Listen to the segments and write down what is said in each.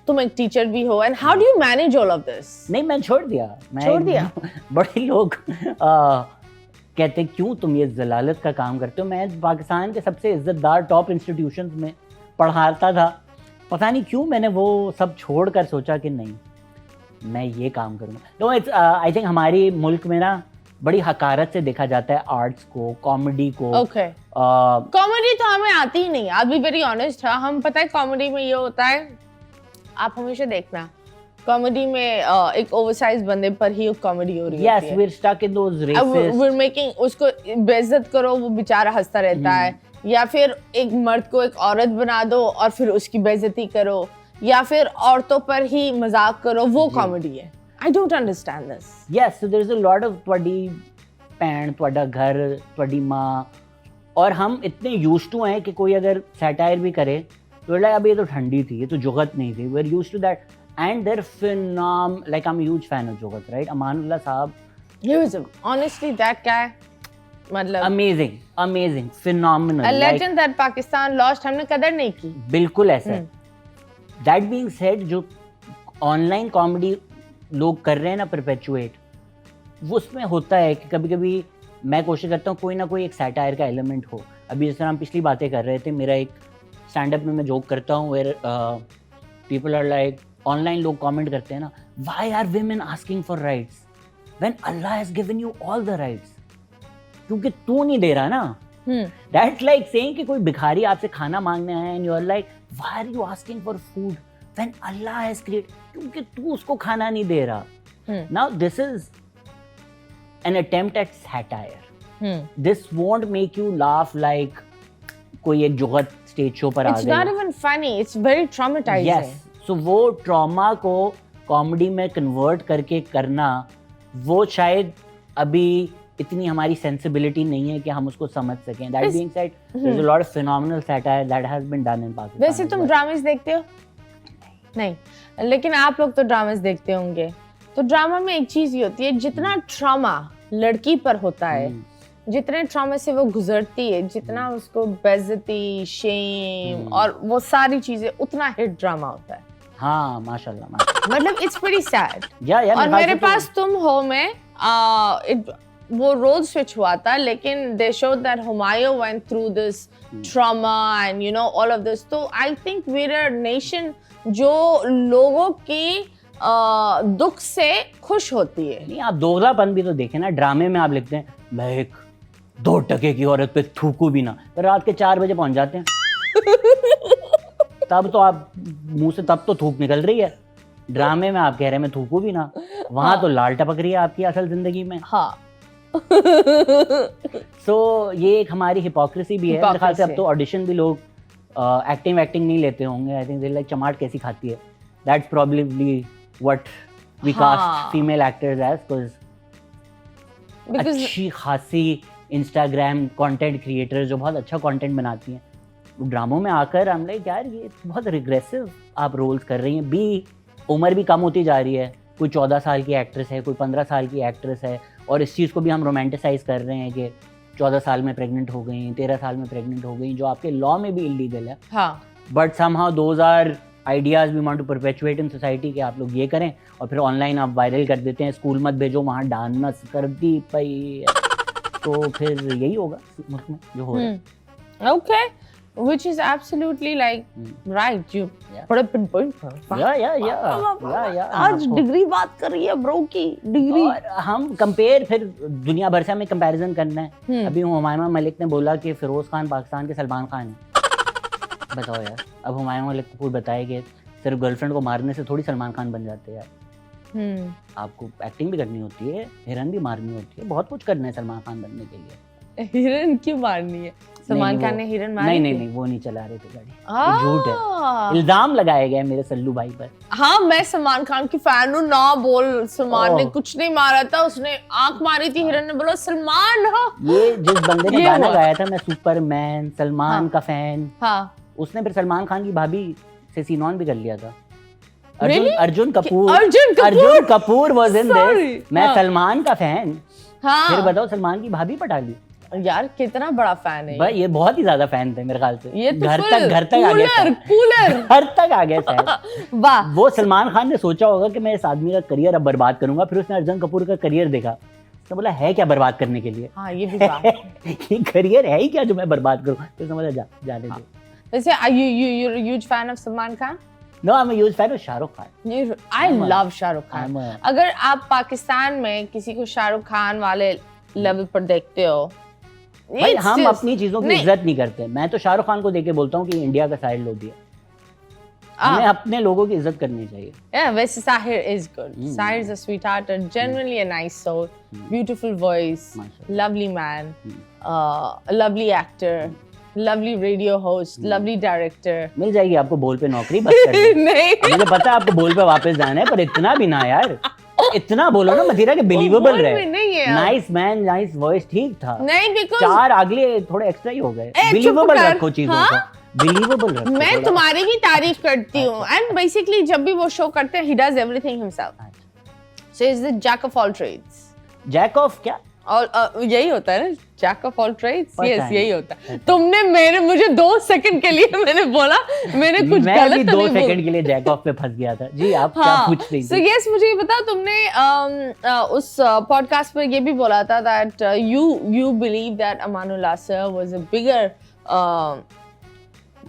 तुम एक टीचर भी हो, and how do you manage all of this? नहीं, मैं छोड़ दिया। बड़े लोग कहते क्यों तुम ये जलालत का काम करते हो। मैं पाकिस्तान के सबसे इज्जतदार टॉप इंस्टीट्यूशंस में पढ़ाता था, पता नहीं क्यों मैंने वो सब छोड़कर सोचा कि नहीं मैं ये काम करूँगा। तो इट्स आई थिंक हमारी मुल्क में ना बड़ी हकारत से देखा जाता है आर्ट्स को, कॉमेडी को। ओके, कॉमेडी तो हमें आती ही नहीं, आई बी वेरी ऑनेस्ट। हम पता है कॉमेडी में ये होता है, आप हमेशा देखना कॉमेडी में एक ओवरसाइज बंदे पर ही कॉमेडी हो रही होती है। Yes, we're stuck in those races. We're making उसको बेइज्जत करो, वो बेचारा हंसता रहता है, या फिर एक मर्द को एक औरत बना दो और फिर उसकी बेइज्जती करो, या फिर औरतों पर ही मजाक करो, वो कॉमेडी है। I don't understand this. Yes, so there's a lot of ਤੁਹਾਡੀ ਭੈਣ, ਤੁਹਾਡਾ घर, ਤੁਹਾਡੀ माँ, और हम इतने used to हैं कि कोई अगर satire भी करे तो like अब ये तो ठंडी थी, ये तो जुगत नहीं थी। We're used to that, and they're phenomenal. Like I'm a huge fan of जुगत, right? अमानुल्लाह साहब, He was honestly that guy, मतलब amazing, phenomenal. a legend that Pakistan lost. हमने कदर नहीं की। बिल्कुल ऐसा है। That being said, जो ऑनलाइन कॉमेडी लोग कर रहे हैं ना परपेचुएट, वो उसमें होता है कि कभी कभी मैं कोशिश करता हूँ कोई ना कोई एक सैटायर का एलिमेंट हो। अभी जिस तरह हम पिछली बातें कर रहे थे, मेरा एक स्टैंड अप में मैं जोक करता हूँ where people are like, online लोग कमेंट करते हैं ना, why are women asking for rights when Allah has given you all the rights, क्योंकि तू नहीं दे रहा ना। दैट्स लाइक सेइंग कि कोई भिखारी आपसे खाना मांगने आया and you are like why are you asking for food when Allah has created, क्योंकि तू उसको खाना नहीं दे रहा। Now this is an attempt at satire. This won't make you laugh like कोई एक जुगत स्टेज शो पर आ गई। It's not even funny. It's very traumatizing. Yes. So वो ट्रॉमा को कॉमेडी में कन्वर्ट करके करना, वो शायद अभी इतनी हमारी सेंसिबिलिटी नहीं है कि हम उसको समझ सकें। That being said, there's a lot of phenomenal satire that has been done in Pakistan. वैसे तुम ड्रामेस देखते हो? नहीं, लेकिन आप लोग तो ड्रामेस देखते होंगे। तो ड्रामा में एक चीज ये होती है, जितना ट्रॉमा लड़की पर होता है, जितने ट्रॉमा से वो गुजरती है, जितना उसको बेइज्जती, शेम और वो सारी चीजें, उतना हिट ड्रामा होता है। हाँ, माशाल्लाह। मतलब इट्स वेरी सैड। और मेरे पास तुम हो में वो रोल स्विच हुआ था, लेकिन they showed that Humayun went through this trauma and you know all of this. तो I think we are nation जो लोगों की दुख से खुश होती है। नहीं, आप दोगलापन भी तो देखें ना। ड्रामे में आप लिखते हैं मैं एक 2 टके की औरत पे थूकू भी ना, तो रात के 4 बजे पहुंच जाते हैं। तब तो आप मुंह से तब तो थूक निकल रही है। ड्रामे में आप कह रहे हैं मैं थूकू भी ना, वहां तो लाल टपक रही है आपकी असल जिंदगी में। हाँ। सो ये एक हमारी हिपोक्रेसी भी है। मेरे ख्याल से अब तो ऑडिशन भी लोग एक्टिंग नहीं लेते होंगे। आई थिंक दे लाइक चमाट कैसी खाती है। That's probably what we cast female actors as, because अच्छी खासी इंस्टाग्राम कंटेंट क्रिएटर जो बहुत अच्छा कंटेंट बनाती हैं, ड्रामों में आकर हम लाइक यार ये बहुत रिग्रेसिव आप रोल्स कर रही हैं। बी उम्र भी कम होती जा रही है, कोई 14 साल की एक्ट्रेस है, कोई 15 साल की एक्ट्रेस है, और इस चीज़ को भी हम रोमांटिसाइज कर रहे हैं कि 14 साल में प्रेग्नेंट हो गई, 13 साल में प्रेग्नेंट हो गई, जो आपके लॉ में भी इलीगल है। But somehow those are ideas we want to perpetuate in society कि आप लोग ये करें, और फिर ऑनलाइन आप वायरल कर देते हैं। स्कूल मत भेजो, वहाँ डांस कर दी पई, तो फिर यही होगा मुल्क में जो हो रहा है। Okay, which is absolutely like right. You put a pinpoint for it. Yeah. आज डिग्री बात कर रही है ब्रो की डिग्री। और हम कंपेयर फिर दुनिया भर से हमें कंपैरिजन करना है। अभी हुमायूं मलिक ने बोला कि फिरोज खान पाकिस्तान के सलमान खान है। बताओ यार, अब हुमायूं मलिक को कोई बताए कि सिर्फ गर्लफ्रेंड को मारने से थोड़ी सलमान खान बन जाते हैं यार। आपको एक्टिंग भी करनी होती है, हिरन भी मारनी होती है, बहुत कुछ करना है सलमान खान बनने के लिए। हिरन क्यों मारनी है? सलमान खान ने हिरन मारी? नहीं, वो नहीं चला रहे थे गाड़ी। झूठ है, इल्जाम लगाया गया है मेरे सल्लू भाई पर। हाँ, मैं सलमान खान की फैन हूँ ना। बोल, सलमान ने कुछ नहीं मारा था, उसने आंख मारी थी, हिरन ने बोला सलमान। ये जिस बंदे ने गाना गाया था मैं सुपरमैन सलमान का फैन, उसने फिर सलमान खान की भाभी से सीन ऑन भी कर लिया था। Arjun Kapoor was in this. मैं सलमान का फैन। फिर बताओ सलमान की भाभी पटा ली। यार कितना बड़ा फैन है भाई ये बहुत ही ज्यादा फैन थे मेरे ख्याल से, ये तो घर full तक आ गया कूलर घर तक आ गया शायद। वाह वो सलमान खान ने सोचा होगा कि मैं इस आदमी का करियर अब बर्बाद करूंगा, फिर उसने अर्जुन कपूर का करियर देखा तो बोला है क्या बर्बाद करने के लिए, हाँ ये भी बात है। ये करियर है ही क्या जो मैं बर्बाद करूं, तो समझा जाने दे। वैसे you're a huge fan of Salman Khan? No I am a huge fan of Shahrukh Khan. I love Shahrukh Khan. अगर आप पाकिस्तान में किसी को शाहरुख खान वाले लेवल पर देखते हो, भाई it's हम just- अपनी चीजों की नहीं। इज्जत नहीं करते। मैं तो शाहरुख खान को देख के बोलता हूँ कि इंडिया का साहिल लोधी है, हमें अपने लोगों की इज्जत करनी चाहिए। Yeah, वैसे Sahir is good. Sahir is a sweetheart and genuinely a nice soul, beautiful voice, माशाल्लाह। lovely man, a lovely actor, lovely radio host, lovely director. मिल जाएगी आपको बोल पे नौकरी, बस कर दो। नहीं मुझे पता है आपको बोल पे वापस जाना है, पर इतना भी ना यार, इतना बोलो ना मदीरा के बिलीवेबल बोल रहे। में नहीं है अब। नाइस मैन, नाइस वॉइस, ठीक था। नहीं because 4 अगले थोड़े एक्स्ट्रा ही हो गए। चुप बिलीवेबल कर। रखो चीजों हाँ? को, बिलीवेबल रखो। मैं थोड़ा। तुम्हारी भी तारीफ करती हूँ एंड बेसिकली जब भी वो शो करते हैं he does everything himself. So he's the jack of all trades. Jack of क्या? और यही होता है ना, jack of all trades. पता Yes, नहीं। यही होता है। तुमने मुझे 2 सेकंड के लिए मैंने बोला, मैंने कुछ मैं गलत भी तो 2 नहीं बोला। सेकंड के लिए जैक ऑफ पे फंस गया था। जी आप क्या पूछ रही So थी? yes, मुझे ये बता, तुमने उस पॉडकास्ट पर ये भी बोला था that you believe that Amanullah sir was a bigger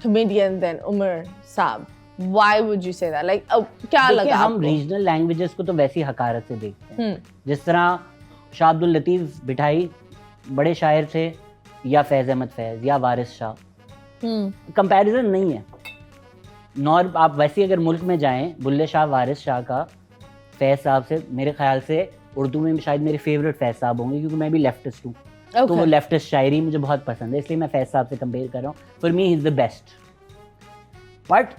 comedian than Umar साहब. Why would you say that? Like क्या देखिए, लगा हम आपको? रीजनल लैंग्वेजेस को तो वैसी हकारत से देखते हैं। हम्म, जिस तरह शाह अब्दुल लतीफ बिठाई बड़े शायर थे, या फैज अहमद फैज, या वारिस शाह, कंपैरिजन नहीं है। नॉर आप वैसे अगर मुल्क में जाएं, बुल्ले शाह वारिस शाह का फैज साहब से मेरे ख्याल से उर्दू में शायद मेरे फेवरेट फैज साहब होंगे, क्योंकि मैं भी लेफ्टिस्ट हूँ। तो वो Okay. लेफ्टिस्ट शायरी मुझे बहुत पसंद है, इसलिए मैं फैज साहब से कंपेयर कर रहा हूँ। For me he is the best, but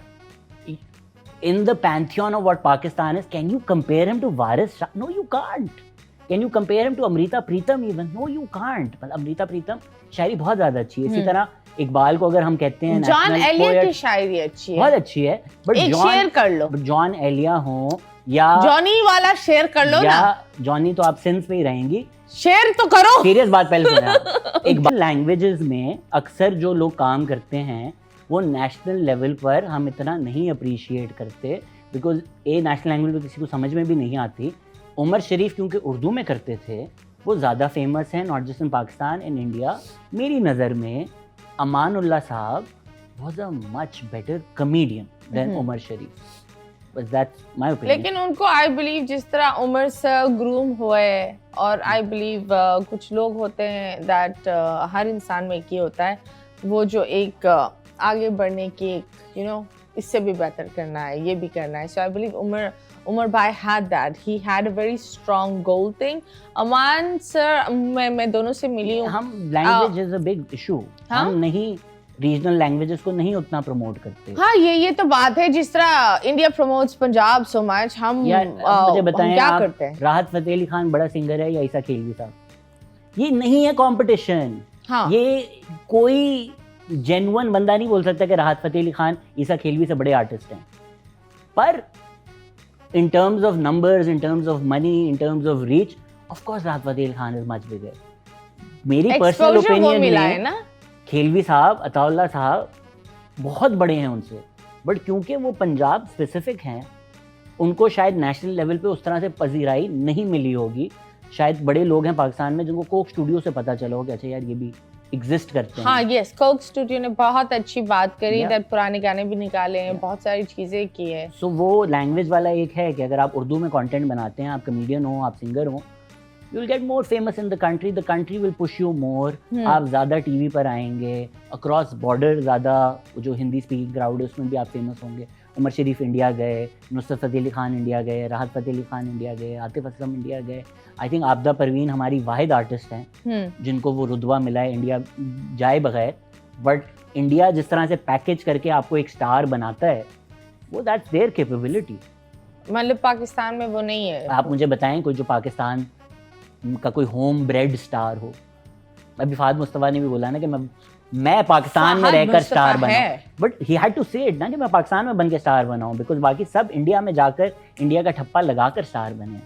in the pantheon of what Pakistan is, can you compare him to Waris Shah? No, you can't. Can you compare him to Amrita Pritam even? No, you can't. मतलब अमृता प्रीतम शायरी बहुत ज्यादा अच्छी है। इसी तरह इकबाल को अगर हम कहते हैं जॉन national एलियट poet, की शायरी अच्छी है। बहुत अच्छी है, बट एक शेयर कर लो, जॉन एलिया हो या जॉनी वाला शेयर कर लो या ना, जॉनी, तो आप सिंस पे ही रहेंगी। शेयर तो करो। सीरियस बात पहले सुना एक बार, लैंग्वेजेस में अक्सर जो लोग काम करते हैं वो नेशनल लेवल पर हम इतना नहीं अप्रिशिएट करते, बिकॉज नेशनल लैंग्वेज तो किसी को समझ में भी नहीं आती। उमर शरीफ क्योंकि उर्दू में करते थे, वो ज़्यादा फेमस हैं, not just in Pakistan, in India. मेरी नज़र में Amanullah Sahab was a much better comedian than Umar Sharif, बस दैट्स माय ओपिनियन। लेकिन उनको आई बिलीव जिस तरह उमर से ग्रूम हुए, और आई बिलीव कुछ लोग होते हैं दैट हर इंसान में एक ही होता है, वो जो एक आगे बढ़ने की एक इससे भी बेहतर करना है, ये भी करना है। सो आई बिलीव उमर भाई had that, he had a very strong goal thing. Aman sir मैं दोनों से मिली हूँ। हम language is a big issue, हाँ? हम नहीं रीजनल लैंग्वेजेस को नहीं उतना प्रमोट करते। हाँ, ये तो बात है। जिस तरह India promotes Punjab so much, हम यार अब मुझे बताएं, क्या आप करते हैं? राहत फतेह अली खान बड़ा सिंगर है या ईसा खेलवी साहब? ये नहीं है कंपटीशन। हाँ, ये कोई जेन्युइन बंदा नहीं बोल सकता कि राहत फतेह अली खान ईसा खेलवी से बड़े आर्टिस्ट हैं, पर in terms of numbers, in terms of money, in terms of reach, of course Rahat Fateh Ali Khan is much bigger. मेरी पर्सनल एक्सपोजर वो ओपिनियन मिला है में ना। खेलवी साहब, अताउल्लाह साहब बहुत बड़े हैं उनसे, बट क्योंकि वो पंजाब स्पेसिफिक हैं, उनको शायद नेशनल लेवल पे उस तरह से पजीराई नहीं मिली होगी। शायद बड़े लोग हैं पाकिस्तान में जिनको कोक स्टूडियो से पता चला हो कि अच्छा यार ये भी एग्जिस्ट करते हैं। हाँ, यस, कोक स्टूडियो ने बहुत अच्छी बात करी, Yeah. दैट पुराने गाने भी निकाले हैं, बहुत सारी चीजें की है। सो वो लैंग्वेज वाला एक है कि अगर आप उर्दू में कंटेंट बनाते हैं, आप कमेडियन हो, आप सिंगर हो, you will get more famous in the country will push you more. आप ज़्यादा टीवी पर आएंगे, अक्रॉस बॉर्डर ज़्यादा जो हिंदी स्पीकिंग क्राउड है उसमें भी आप फेमस होंगे। उमर शरीफ इंडिया गए, नुसरत फ़तेह अली खान इंडिया गए, राहत फ़तेह अली खान इंडिया गए, आतिफ असलम इंडिया गए। आई थिंक आबदा परवीन हमारी वाहिद आर्टिस्ट हैं जिनको वो रुतबा मिला है इंडिया जाए बगैर। बट इंडिया जिस तरह से पैकेज करके आपको एक स्टार बनाता है, वो दैट्स देयर कैपेबिलिटी। मतलब पाकिस्तान में वो नहीं है। आप मुझे बताएं कोई जो पाकिस्तान का कोई होम ब्रेड स्टार हो। अभी फाद मुस्तफा ने भी बोला ना कि मैं पाकिस्तान में फहद रहकर मुस्तफा स्टार बना, है। बट ही हैड टू से इट ना कि मैं पाकिस्तान में बन के स्टार बना हूं, बिकॉज बाकी सब इंडिया में जाकर इंडिया का ठप्पा लगाकर स्टार बने।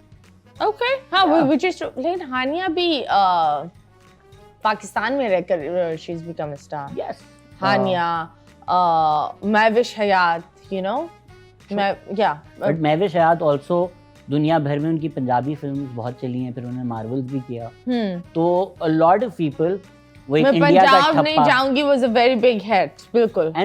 ओके, हाँ, Yeah. Which is true. लेकिन हानिया भी पाकिस्तान में रहकर she is become a star. Yes. Hania, Mehwish Hayat, you know, but Mehwish Hayat also दुनिया भर में उनकी पंजाबी फिल्म्स बहुत चली हैं, फिर उन्होंने मार्वल्स भी किया. तो अ लॉट ऑफ पीपल वो एक मैं इंडिया का पंजाब नहीं ठप्पा जाऊंगी was a very big hit, बिल्कुल. एंड